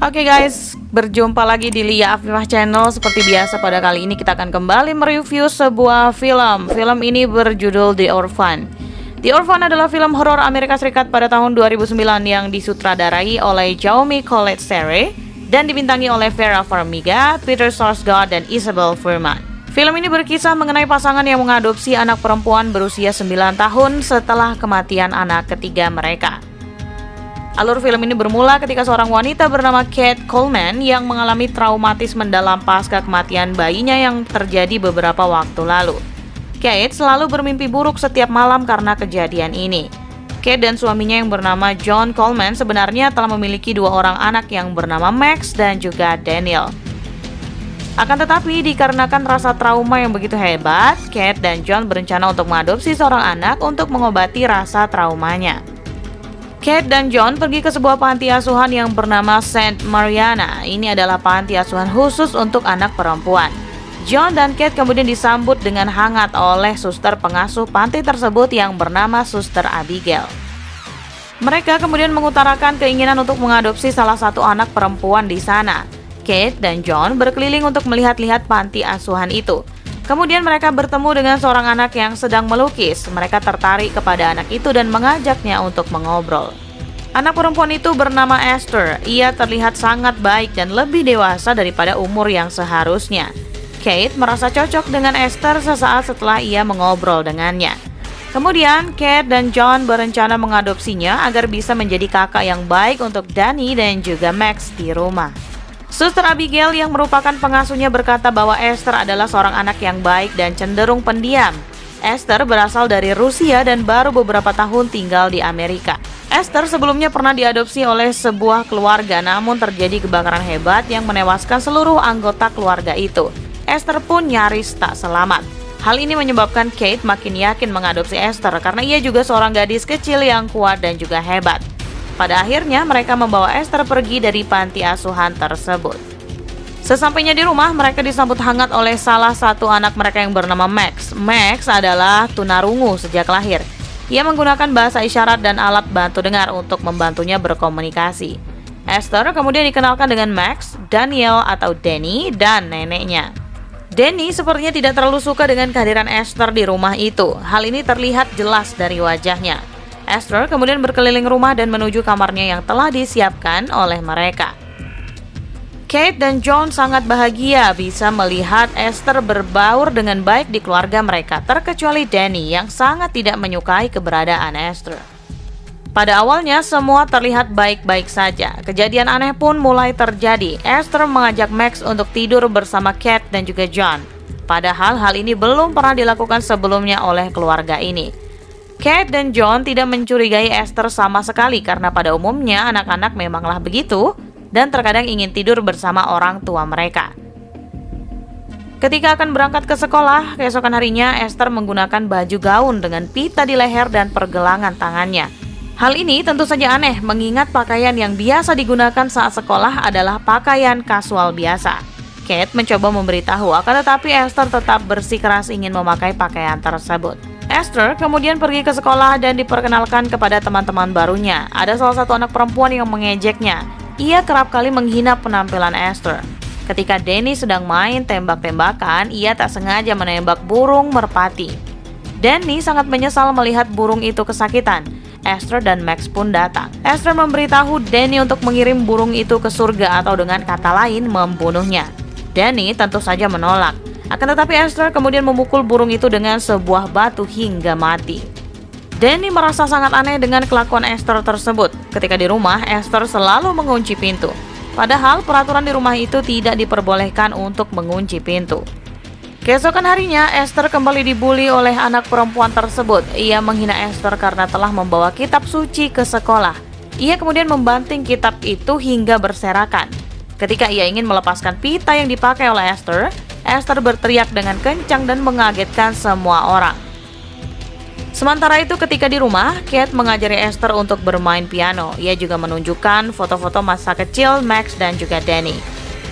Oke guys, berjumpa lagi di Lia Afifah Channel. Seperti biasa pada kali ini kita akan kembali mereview sebuah film. Film ini berjudul The Orphan. The Orphan adalah film horor Amerika Serikat pada tahun 2009 yang disutradarai oleh Jaume Collet-Serra dan dibintangi oleh Vera Farmiga, Peter Sarsgaard, dan Isabelle Fuhrman. Film ini berkisah mengenai pasangan yang mengadopsi anak perempuan berusia 9 tahun setelah kematian anak ketiga mereka. Alur film ini bermula ketika seorang wanita bernama Kate Coleman yang mengalami traumatis mendalam pasca kematian bayinya yang terjadi beberapa waktu lalu. Kate selalu bermimpi buruk setiap malam karena kejadian ini. Kate dan suaminya yang bernama John Coleman sebenarnya telah memiliki 2 orang anak yang bernama Max dan juga Daniel. Akan tetapi dikarenakan rasa trauma yang begitu hebat, Kate dan John berencana untuk mengadopsi seorang anak untuk mengobati rasa traumanya. Kate dan John pergi ke sebuah panti asuhan yang bernama Saint Mariana. Ini adalah panti asuhan khusus untuk anak perempuan. John dan Kate kemudian disambut dengan hangat oleh suster pengasuh panti tersebut yang bernama Suster Abigail. Mereka kemudian mengutarakan keinginan untuk mengadopsi salah satu anak perempuan di sana. Kate dan John berkeliling untuk melihat-lihat panti asuhan itu. Kemudian mereka bertemu dengan seorang anak yang sedang melukis. Mereka tertarik kepada anak itu dan mengajaknya untuk mengobrol. Anak perempuan itu bernama Esther. Ia terlihat sangat baik dan lebih dewasa daripada umur yang seharusnya. Kate merasa cocok dengan Esther sesaat setelah ia mengobrol dengannya. Kemudian Kate dan John berencana mengadopsinya agar bisa menjadi kakak yang baik untuk Danny dan juga Max di rumah. Suster Abigail yang merupakan pengasuhnya berkata bahwa Esther adalah seorang anak yang baik dan cenderung pendiam. Esther berasal dari Rusia dan baru beberapa tahun tinggal di Amerika. Esther sebelumnya pernah diadopsi oleh sebuah keluarga, namun terjadi kebakaran hebat yang menewaskan seluruh anggota keluarga itu. Esther pun nyaris tak selamat. Hal ini menyebabkan Kate makin yakin mengadopsi Esther karena ia juga seorang gadis kecil yang kuat dan juga hebat. Pada akhirnya mereka membawa Esther pergi dari panti asuhan tersebut. Sesampainya di rumah, mereka disambut hangat oleh salah satu anak mereka yang bernama Max. Max adalah tunarungu sejak lahir. Ia menggunakan bahasa isyarat dan alat bantu dengar untuk membantunya berkomunikasi. Esther kemudian dikenalkan dengan Max, Daniel atau Danny, dan neneknya. Danny sepertinya tidak terlalu suka dengan kehadiran Esther di rumah itu. Hal ini terlihat jelas dari wajahnya. Esther kemudian berkeliling rumah dan menuju kamarnya yang telah disiapkan oleh mereka. Kate dan John sangat bahagia bisa melihat Esther berbaur dengan baik di keluarga mereka, terkecuali Danny yang sangat tidak menyukai keberadaan Esther. Pada awalnya semua terlihat baik-baik saja. Kejadian aneh pun mulai terjadi. Esther mengajak Max untuk tidur bersama Kate dan juga John. Padahal hal ini belum pernah dilakukan sebelumnya oleh keluarga ini. Kate dan John tidak mencurigai Esther sama sekali karena pada umumnya anak-anak memanglah begitu dan terkadang ingin tidur bersama orang tua mereka. Ketika akan berangkat ke sekolah, keesokan harinya Esther menggunakan baju gaun dengan pita di leher dan pergelangan tangannya. Hal ini tentu saja aneh mengingat pakaian yang biasa digunakan saat sekolah adalah pakaian kasual biasa. Kate mencoba memberitahu, akan tetapi Esther tetap bersikeras ingin memakai pakaian tersebut. Esther kemudian pergi ke sekolah dan diperkenalkan kepada teman-teman barunya. Ada salah satu anak perempuan yang mengejeknya. Ia kerap kali menghina penampilan Esther. Ketika Danny sedang main tembak-tembakan, ia tak sengaja menembak burung merpati. Danny sangat menyesal melihat burung itu kesakitan. Esther dan Max pun datang. Esther memberitahu Danny untuk mengirim burung itu ke surga atau dengan kata lain membunuhnya. Danny tentu saja menolak. Akan tetapi Esther kemudian memukul burung itu dengan sebuah batu hingga mati. Danny merasa sangat aneh dengan kelakuan Esther tersebut. Ketika di rumah, Esther selalu mengunci pintu. Padahal peraturan di rumah itu tidak diperbolehkan untuk mengunci pintu. Keesokan harinya, Esther kembali dibully oleh anak perempuan tersebut. Ia menghina Esther karena telah membawa kitab suci ke sekolah. Ia kemudian membanting kitab itu hingga berserakan. Ketika ia ingin melepaskan pita yang dipakai oleh Esther, Esther berteriak dengan kencang dan mengagetkan semua orang. Sementara itu ketika di rumah, Kate mengajari Esther untuk bermain piano. Ia juga menunjukkan foto-foto masa kecil Max dan juga Danny.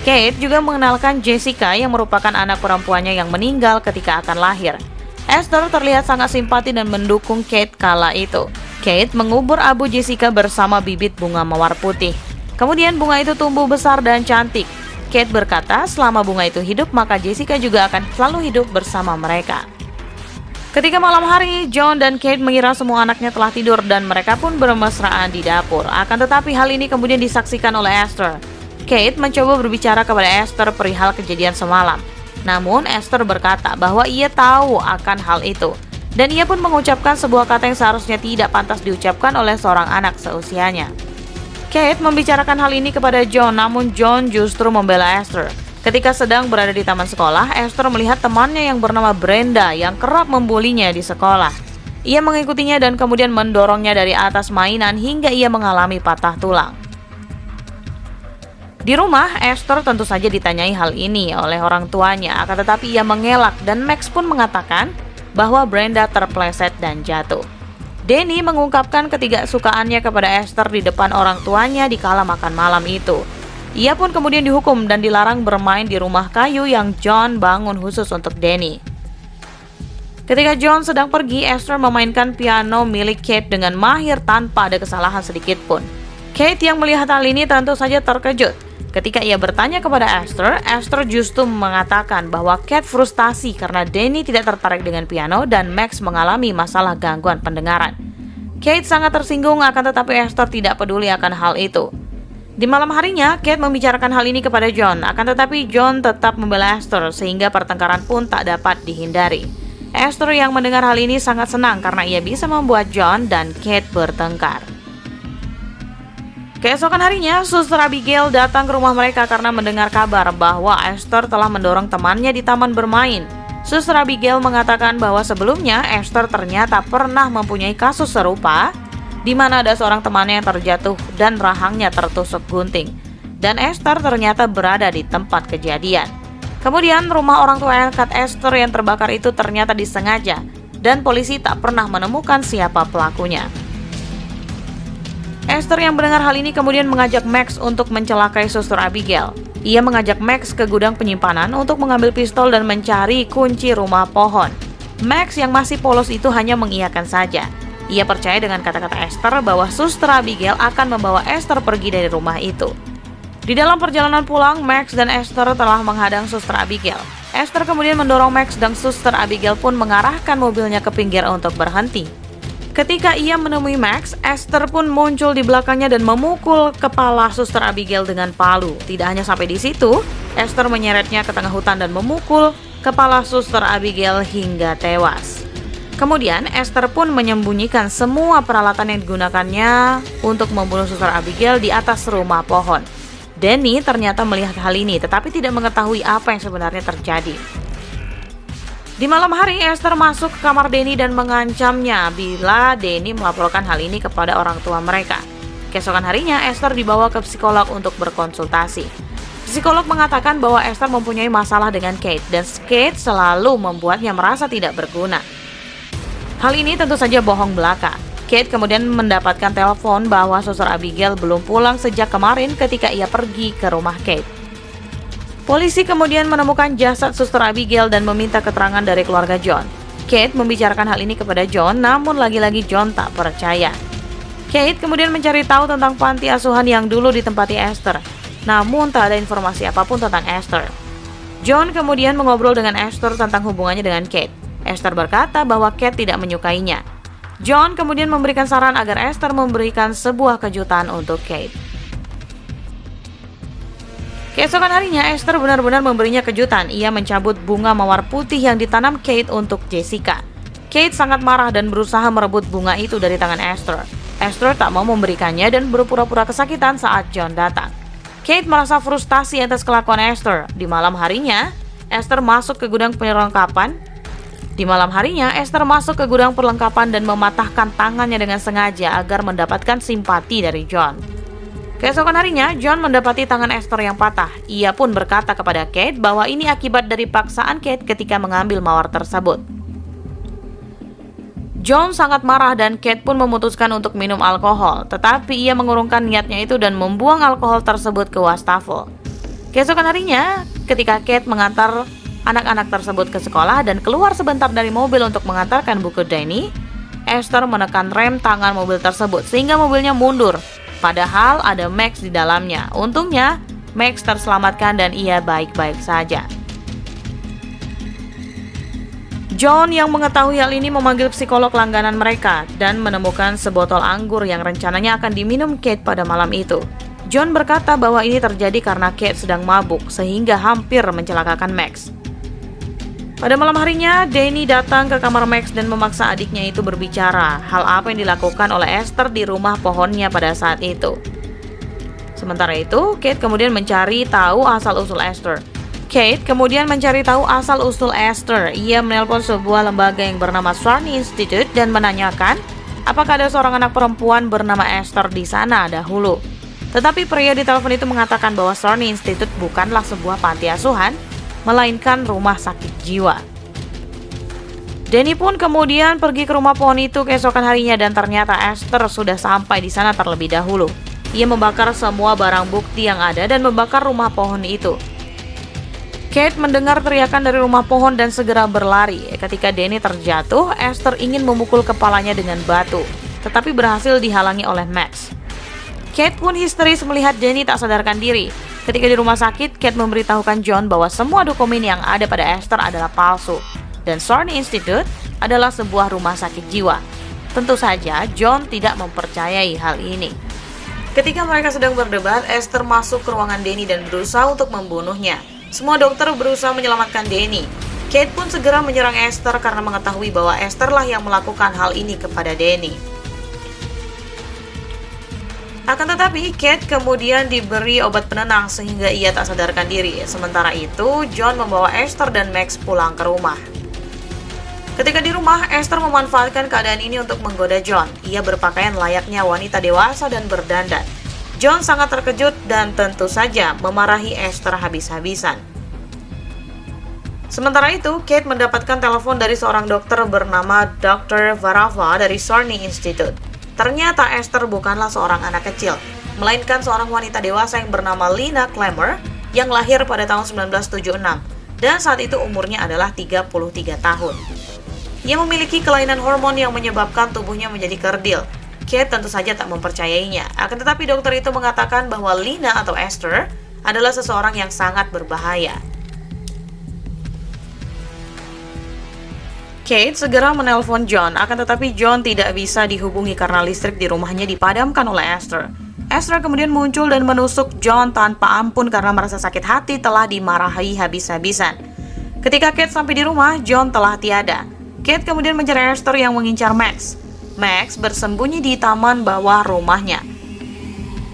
Kate juga mengenalkan Jessica yang merupakan anak perempuannya yang meninggal ketika akan lahir. Esther terlihat sangat simpati dan mendukung Kate kala itu. Kate mengubur abu Jessica bersama bibit bunga mawar putih. Kemudian bunga itu tumbuh besar dan cantik. Kate berkata selama bunga itu hidup maka Jessica juga akan selalu hidup bersama mereka. Ketika malam hari, John dan Kate mengira semua anaknya telah tidur dan mereka pun bermesraan di dapur. Akan tetapi hal ini kemudian disaksikan oleh Esther. Kate mencoba berbicara kepada Esther perihal kejadian semalam. Namun Esther berkata bahwa ia tahu akan hal itu. Dan ia pun mengucapkan sebuah kata yang seharusnya tidak pantas diucapkan oleh seorang anak seusianya. Kate membicarakan hal ini kepada John, namun John justru membela Esther. Ketika sedang berada di taman sekolah, Esther melihat temannya yang bernama Brenda yang kerap membulinya di sekolah. Ia mengikutinya dan kemudian mendorongnya dari atas mainan hingga ia mengalami patah tulang. Di rumah, Esther tentu saja ditanyai hal ini oleh orang tuanya, akan tetapi ia mengelak dan Max pun mengatakan bahwa Brenda terpleset dan jatuh. Danny mengungkapkan ketidaksukaannya kepada Esther di depan orang tuanya di kala makan malam itu. Ia pun kemudian dihukum dan dilarang bermain di rumah kayu yang John bangun khusus untuk Danny. Ketika John sedang pergi, Esther memainkan piano milik Kate dengan mahir tanpa ada kesalahan sedikit pun. Kate yang melihat hal ini tentu saja terkejut. Ketika ia bertanya kepada Esther, Esther justru mengatakan bahwa Kate frustasi karena Danny tidak tertarik dengan piano dan Max mengalami masalah gangguan pendengaran. Kate sangat tersinggung akan tetapi Esther tidak peduli akan hal itu. Di malam harinya, Kate membicarakan hal ini kepada John, akan tetapi John tetap membela Esther sehingga pertengkaran pun tak dapat dihindari. Esther yang mendengar hal ini sangat senang karena ia bisa membuat John dan Kate bertengkar. Keesokan harinya, Suster Abigail datang ke rumah mereka karena mendengar kabar bahwa Esther telah mendorong temannya di taman bermain. Suster Abigail mengatakan bahwa sebelumnya Esther ternyata pernah mempunyai kasus serupa di mana ada seorang temannya yang terjatuh dan rahangnya tertusuk gunting. Dan Esther ternyata berada di tempat kejadian. Kemudian rumah orang tua angkat Esther yang terbakar itu ternyata disengaja dan polisi tak pernah menemukan siapa pelakunya. Esther yang mendengar hal ini kemudian mengajak Max untuk mencelakai Suster Abigail. Ia mengajak Max ke gudang penyimpanan untuk mengambil pistol dan mencari kunci rumah pohon. Max yang masih polos itu hanya mengiyakan saja. Ia percaya dengan kata-kata Esther bahwa Suster Abigail akan membawa Esther pergi dari rumah itu. Di dalam perjalanan pulang, Max dan Esther telah menghadang Suster Abigail. Esther kemudian mendorong Max dan Suster Abigail pun mengarahkan mobilnya ke pinggir untuk berhenti. Ketika ia menemui Max, Esther pun muncul di belakangnya dan memukul kepala Suster Abigail dengan palu. Tidak hanya sampai di situ, Esther menyeretnya ke tengah hutan dan memukul kepala Suster Abigail hingga tewas. Kemudian Esther pun menyembunyikan semua peralatan yang digunakannya untuk membunuh Suster Abigail di atas rumah pohon. Danny ternyata melihat hal ini tetapi tidak mengetahui apa yang sebenarnya terjadi. Di malam hari, Esther masuk ke kamar Danny dan mengancamnya bila Danny melaporkan hal ini kepada orang tua mereka. Keesokan harinya, Esther dibawa ke psikolog untuk berkonsultasi. Psikolog mengatakan bahwa Esther mempunyai masalah dengan Kate dan Kate selalu membuatnya merasa tidak berguna. Hal ini tentu saja bohong belaka. Kate kemudian mendapatkan telepon bahwa Suster Abigail belum pulang sejak kemarin ketika ia pergi ke rumah Kate. Polisi kemudian menemukan jasad Suster Abigail dan meminta keterangan dari keluarga John. Kate membicarakan hal ini kepada John, namun lagi-lagi John tak percaya. Kate kemudian mencari tahu tentang panti asuhan yang dulu ditempati Esther, namun tak ada informasi apapun tentang Esther. John kemudian mengobrol dengan Esther tentang hubungannya dengan Kate. Esther berkata bahwa Kate tidak menyukainya. John kemudian memberikan saran agar Esther memberikan sebuah kejutan untuk Kate. Keesokan harinya, Esther benar-benar memberinya kejutan. Ia mencabut bunga mawar putih yang ditanam Kate untuk Jessica. Kate sangat marah dan berusaha merebut bunga itu dari tangan Esther. Esther tak mau memberikannya dan berpura-pura kesakitan saat John datang. Kate merasa frustasi atas kelakuan Esther. Di malam harinya, Esther masuk ke gudang perlengkapan dan mematahkan tangannya dengan sengaja agar mendapatkan simpati dari John. Keesokan harinya, John mendapati tangan Esther yang patah. Ia pun berkata kepada Kate bahwa ini akibat dari paksaan Kate ketika mengambil mawar tersebut. John sangat marah dan Kate pun memutuskan untuk minum alkohol, tetapi ia mengurungkan niatnya itu dan membuang alkohol tersebut ke wastafel. Keesokan harinya, ketika Kate mengantar anak-anak tersebut ke sekolah dan keluar sebentar dari mobil untuk mengantarkan buku Danny, Esther menekan rem tangan mobil tersebut sehingga mobilnya mundur. Padahal ada Max di dalamnya. Untungnya, Max terselamatkan dan ia baik-baik saja. John yang mengetahui hal ini memanggil psikolog langganan mereka dan menemukan sebotol anggur yang rencananya akan diminum Kate pada malam itu. John berkata bahwa ini terjadi karena Kate sedang mabuk sehingga hampir mencelakakan Max. Pada malam harinya, Danny datang ke kamar Max dan memaksa adiknya itu berbicara hal apa yang dilakukan oleh Esther di rumah pohonnya pada saat itu. Sementara itu, Kate kemudian mencari tahu asal-usul Esther. Ia menelpon sebuah lembaga yang bernama Sarney Institute dan menanyakan apakah ada seorang anak perempuan bernama Esther di sana dahulu. Tetapi pria di telepon itu mengatakan bahwa Sarney Institute bukanlah sebuah panti asuhan, melainkan rumah sakit jiwa. Danny pun kemudian pergi ke rumah pohon itu keesokan harinya dan ternyata Esther sudah sampai di sana terlebih dahulu. Ia membakar semua barang bukti yang ada dan membakar rumah pohon itu. Kate mendengar teriakan dari rumah pohon dan segera berlari. Ketika Danny terjatuh, Esther ingin memukul kepalanya dengan batu, tetapi berhasil dihalangi oleh Max. Kate pun histeris melihat Danny tak sadarkan diri. Ketika di rumah sakit, Kate memberitahukan John bahwa semua dokumen yang ada pada Esther adalah palsu, dan Sarney Institute adalah sebuah rumah sakit jiwa. Tentu saja, John tidak mempercayai hal ini. Ketika mereka sedang berdebat, Esther masuk ke ruangan Danny dan berusaha untuk membunuhnya. Semua dokter berusaha menyelamatkan Danny. Kate pun segera menyerang Esther karena mengetahui bahwa Esther lah yang melakukan hal ini kepada Danny. Akan tetapi, Kate kemudian diberi obat penenang sehingga ia tak sadarkan diri. Sementara itu, John membawa Esther dan Max pulang ke rumah. Ketika di rumah, Esther memanfaatkan keadaan ini untuk menggoda John. Ia berpakaian layaknya wanita dewasa dan berdandan. John sangat terkejut dan tentu saja memarahi Esther habis-habisan. Sementara itu, Kate mendapatkan telepon dari seorang dokter bernama Dr. Varava dari Sarney Institute. Ternyata Esther bukanlah seorang anak kecil, melainkan seorang wanita dewasa yang bernama Lina Clemmer yang lahir pada tahun 1976 dan saat itu umurnya adalah 33 tahun. Ia memiliki kelainan hormon yang menyebabkan tubuhnya menjadi kerdil. Kate tentu saja tak mempercayainya. Akan tetapi dokter itu mengatakan bahwa Lina atau Esther adalah seseorang yang sangat berbahaya. Kate segera menelpon John, akan tetapi John tidak bisa dihubungi karena listrik di rumahnya dipadamkan oleh Esther. Esther kemudian muncul dan menusuk John tanpa ampun karena merasa sakit hati telah dimarahi habis-habisan. Ketika Kate sampai di rumah, John telah tiada. Kate kemudian mencari Esther yang mengincar Max. Max bersembunyi di taman bawah rumahnya.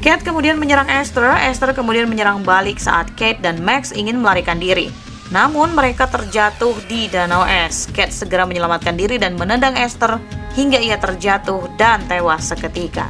Kate kemudian menyerang Esther. Esther kemudian menyerang balik saat Kate dan Max ingin melarikan diri. Namun mereka terjatuh di danau es. Kate segera menyelamatkan diri dan menendang Esther hingga ia terjatuh dan tewas seketika.